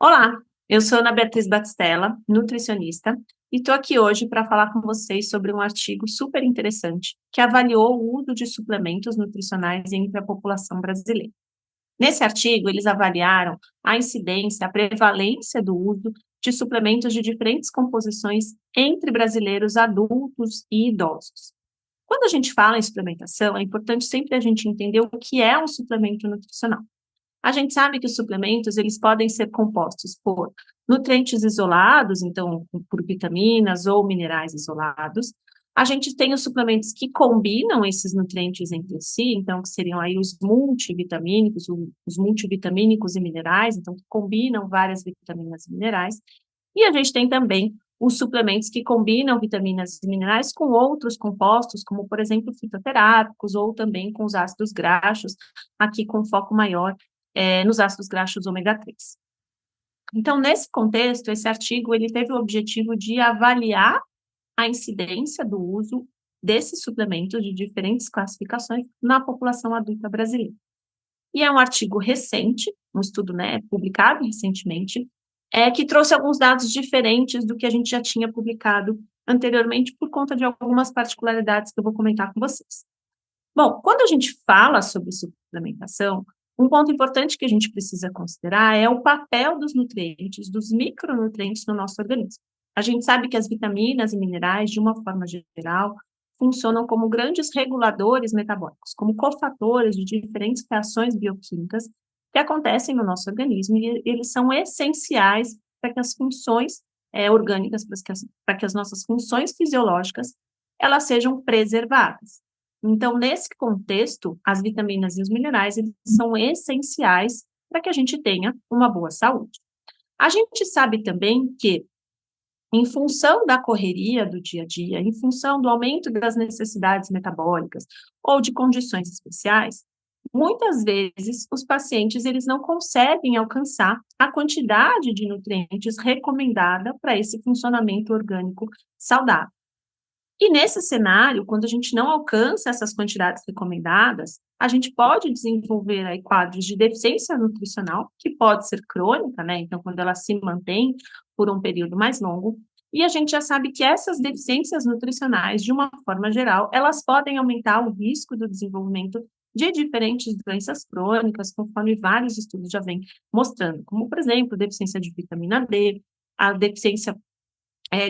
Olá, eu sou Ana Beatriz Batistella, nutricionista, e estou aqui hoje para falar com vocês sobre um artigo super interessante que avaliou o uso de suplementos nutricionais entre a população brasileira. Nesse artigo, eles avaliaram a incidência, a prevalência do uso de suplementos de diferentes composições entre brasileiros adultos e idosos. Quando a gente fala em suplementação, é importante sempre a gente entender o que é um suplemento nutricional. A gente sabe que os suplementos, eles podem ser compostos por nutrientes isolados, então, por vitaminas ou minerais isolados. A gente tem os suplementos que combinam esses nutrientes entre si, então, que seriam aí os multivitamínicos e minerais, então, que combinam várias vitaminas e minerais. E a gente tem também os suplementos que combinam vitaminas e minerais com outros compostos, como, por exemplo, fitoterápicos, ou também com os ácidos graxos, aqui com foco maior nos ácidos graxos ômega 3. Então, nesse contexto, esse artigo ele teve o objetivo de avaliar a incidência do uso desses suplementos de diferentes classificações na população adulta brasileira. E é um artigo recente, um estudo, né, publicado recentemente, que trouxe alguns dados diferentes do que a gente já tinha publicado anteriormente por conta de algumas particularidades que eu vou comentar com vocês. Bom, quando a gente fala sobre suplementação, um ponto importante que a gente precisa considerar é o papel dos nutrientes, dos micronutrientes no nosso organismo. A gente sabe que as vitaminas e minerais, de uma forma geral, funcionam como grandes reguladores metabólicos, como cofatores de diferentes reações bioquímicas que acontecem no nosso organismo e eles são essenciais para que as funções orgânicas, para que as nossas funções fisiológicas, elas sejam preservadas. Então, nesse contexto, as vitaminas e os minerais, eles são essenciais para que a gente tenha uma boa saúde. A gente sabe também que, em função da correria do dia a dia, em função do aumento das necessidades metabólicas ou de condições especiais, muitas vezes os pacientes eles não conseguem alcançar a quantidade de nutrientes recomendada para esse funcionamento orgânico saudável. E nesse cenário, quando a gente não alcança essas quantidades recomendadas, a gente pode desenvolver aí quadros de deficiência nutricional, que pode ser crônica, né? Então, quando ela se mantém por um período mais longo, e a gente já sabe que essas deficiências nutricionais, de uma forma geral, elas podem aumentar o risco do desenvolvimento de diferentes doenças crônicas, conforme vários estudos já vêm mostrando, como, por exemplo, deficiência de vitamina D, a deficiência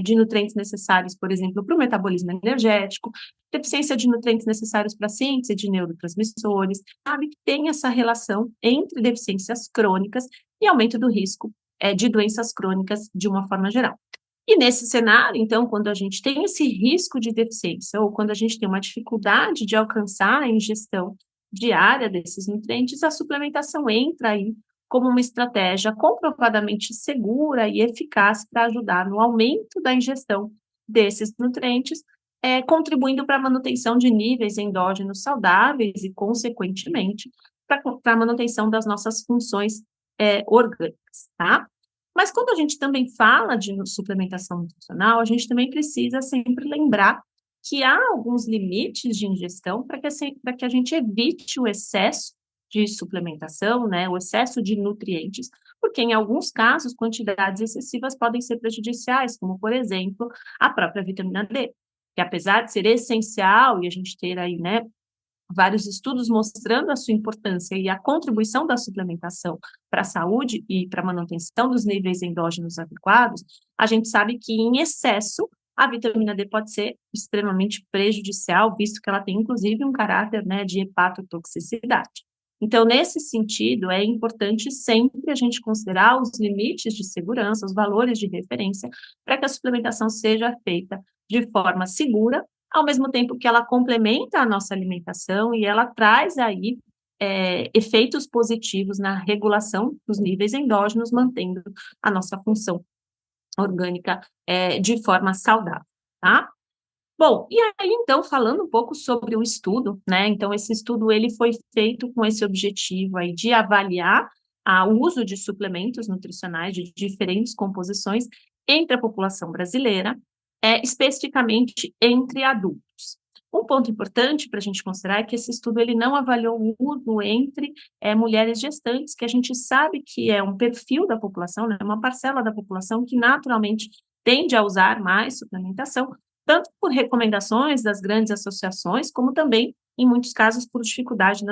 de nutrientes necessários, por exemplo, para o metabolismo energético, deficiência de nutrientes necessários para a síntese de neurotransmissores, sabe que tem essa relação entre deficiências crônicas e aumento do risco de doenças crônicas de uma forma geral. E nesse cenário, então, quando a gente tem esse risco de deficiência, ou quando a gente tem uma dificuldade de alcançar a ingestão diária desses nutrientes, a suplementação entra aí como uma estratégia comprovadamente segura e eficaz para ajudar no aumento da ingestão desses nutrientes, contribuindo para a manutenção de níveis endógenos saudáveis e, consequentemente, para a manutenção das nossas funções orgânicas, tá? Mas quando a gente também fala de suplementação nutricional, a gente também precisa sempre lembrar que há alguns limites de ingestão para que a gente evite o excesso de suplementação, né, o excesso de nutrientes, porque em alguns casos quantidades excessivas podem ser prejudiciais, como por exemplo a própria vitamina D, que apesar de ser essencial e a gente ter aí, né, vários estudos mostrando a sua importância e a contribuição da suplementação para a saúde e para a manutenção dos níveis endógenos adequados, a gente sabe que em excesso a vitamina D pode ser extremamente prejudicial, visto que ela tem inclusive um caráter, né, de hepatotoxicidade. Então, nesse sentido, é importante sempre a gente considerar os limites de segurança, os valores de referência, para que a suplementação seja feita de forma segura, ao mesmo tempo que ela complementa a nossa alimentação e ela traz aí efeitos positivos na regulação dos níveis endógenos, mantendo a nossa função orgânica de forma saudável, tá? Bom, e aí então, falando um pouco sobre o estudo, né, então esse estudo ele foi feito com esse objetivo aí de avaliar o uso de suplementos nutricionais de diferentes composições entre a população brasileira, especificamente entre adultos. Um ponto importante para a gente considerar é que esse estudo ele não avaliou o uso entre mulheres gestantes, que a gente sabe que é um perfil da população, né, uma parcela da população que naturalmente tende a usar mais suplementação, tanto por recomendações das grandes associações, como também, em muitos casos, por dificuldade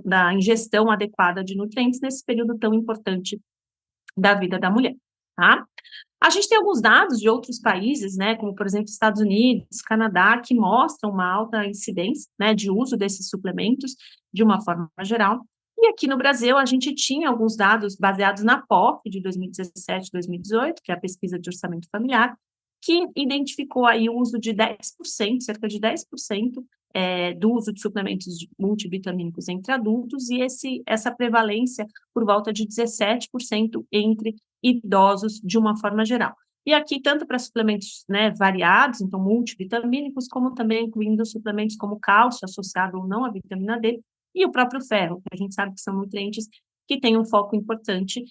da ingestão adequada de nutrientes nesse período tão importante da vida da mulher, tá? A gente tem alguns dados de outros países, né, como, por exemplo, Estados Unidos, Canadá, que mostram uma alta incidência, né, de uso desses suplementos de uma forma geral. E aqui no Brasil, a gente tinha alguns dados baseados na POF de 2017 2018, que é a pesquisa de orçamento familiar, que identificou aí o uso de 10%, cerca de 10%, do uso de suplementos multivitamínicos entre adultos, e essa prevalência por volta de 17% entre idosos de uma forma geral. E aqui, tanto para suplementos, né, variados, então multivitamínicos, como também incluindo suplementos como cálcio, associado ou não à vitamina D, e o próprio ferro, que a gente sabe que são nutrientes que têm um foco importante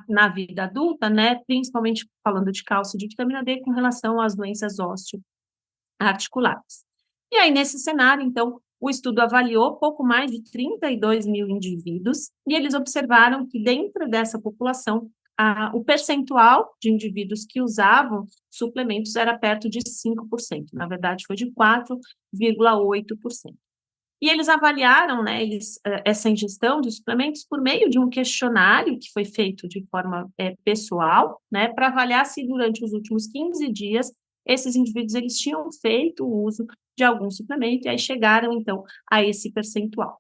na vida adulta, né, principalmente falando de cálcio e de vitamina D com relação às doenças osteoarticulares. E aí, nesse cenário, então, o estudo avaliou pouco mais de 32 mil indivíduos e eles observaram que dentro dessa população, o percentual de indivíduos que usavam suplementos era perto de 5%, na verdade foi de 4,8%. E eles avaliaram, né, essa ingestão de suplementos por meio de um questionário que foi feito de forma pessoal, né, para avaliar se durante os últimos 15 dias esses indivíduos eles tinham feito o uso de algum suplemento e aí chegaram, então, a esse percentual.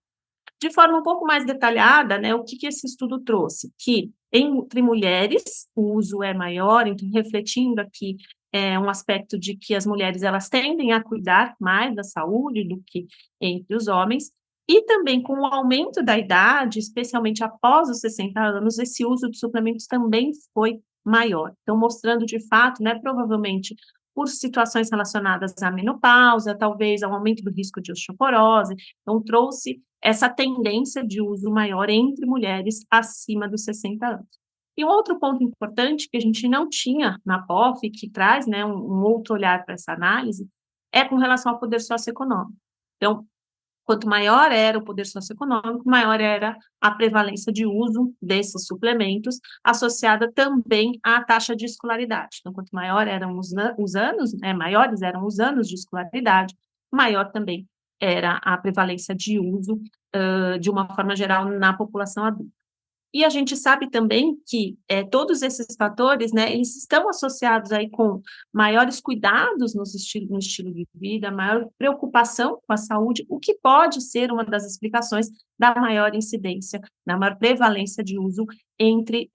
De forma um pouco mais detalhada, né, o que esse estudo trouxe? Que entre mulheres o uso é maior, então refletindo aqui um aspecto de que as mulheres elas tendem a cuidar mais da saúde do que entre os homens, e também com o aumento da idade, especialmente após os 60 anos, esse uso de suplementos também foi maior. Então, mostrando de fato, né, provavelmente por situações relacionadas à menopausa, talvez ao aumento do risco de osteoporose, então trouxe essa tendência de uso maior entre mulheres acima dos 60 anos. E um outro ponto importante que a gente não tinha na POF, que traz, né, um outro olhar para essa análise, é com relação ao poder socioeconômico. Então, quanto maior era o poder socioeconômico, maior era a prevalência de uso desses suplementos, associada também à taxa de escolaridade. Então, quanto maior eram os anos, né, maiores eram os anos de escolaridade, maior também era a prevalência de uso, de uma forma geral, na população adulta. E a gente sabe também que todos esses fatores, né, eles estão associados aí com maiores cuidados no estilo de vida, maior preocupação com a saúde, o que pode ser uma das explicações da maior incidência, da maior prevalência de uso entre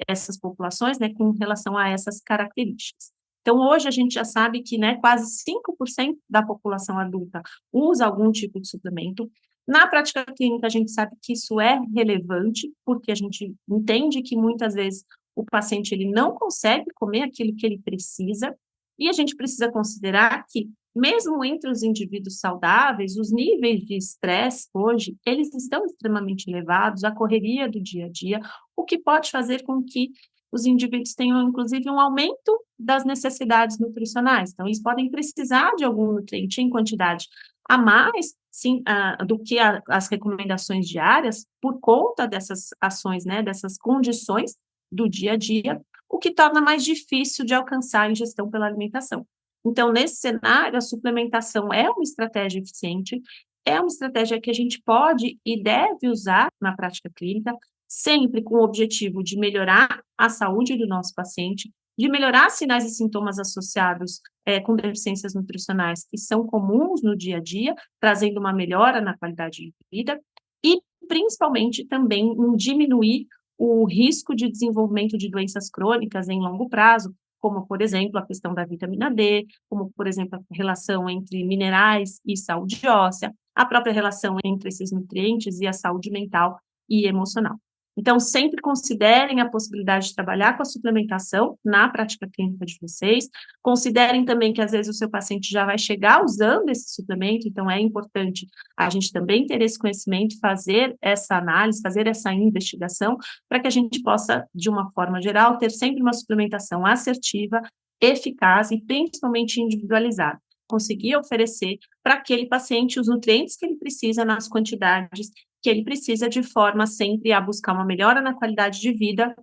essas populações, né, com relação a essas características. Então, hoje a gente já sabe que, né, quase 5% da população adulta usa algum tipo de suplemento. Na prática clínica, a gente sabe que isso é relevante, porque a gente entende que muitas vezes o paciente ele não consegue comer aquilo que ele precisa, e a gente precisa considerar que, mesmo entre os indivíduos saudáveis, os níveis de estresse hoje, eles estão extremamente elevados, a correria do dia a dia, o que pode fazer com que os indivíduos tenham, inclusive, um aumento das necessidades nutricionais. Então, eles podem precisar de algum nutriente em quantidade a mais, sim, do que as recomendações diárias, por conta dessas ações, né, dessas condições do dia a dia, o que torna mais difícil de alcançar a ingestão pela alimentação. Então, nesse cenário, a suplementação é uma estratégia eficiente, é uma estratégia que a gente pode e deve usar na prática clínica, sempre com o objetivo de melhorar a saúde do nosso paciente, de melhorar sinais e sintomas associados com deficiências nutricionais que são comuns no dia a dia, trazendo uma melhora na qualidade de vida, e principalmente também em diminuir o risco de desenvolvimento de doenças crônicas em longo prazo, como, por exemplo, a questão da vitamina D, como, por exemplo, a relação entre minerais e saúde óssea, a própria relação entre esses nutrientes e a saúde mental e emocional. Então, sempre considerem a possibilidade de trabalhar com a suplementação na prática clínica de vocês. Considerem também que, às vezes, o seu paciente já vai chegar usando esse suplemento, então é importante a gente também ter esse conhecimento, fazer essa análise, fazer essa investigação, para que a gente possa, de uma forma geral, ter sempre uma suplementação assertiva, eficaz e principalmente individualizada. conseguir oferecer para aquele paciente os nutrientes que ele precisa nas quantidades que ele precisa, de forma sempre a buscar uma melhora na qualidade de vida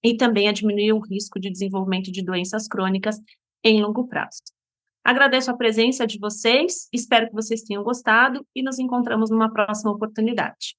e também a diminuir o risco de desenvolvimento de doenças crônicas em longo prazo. Agradeço a presença de vocês, espero que vocês tenham gostado e nos encontramos numa próxima oportunidade.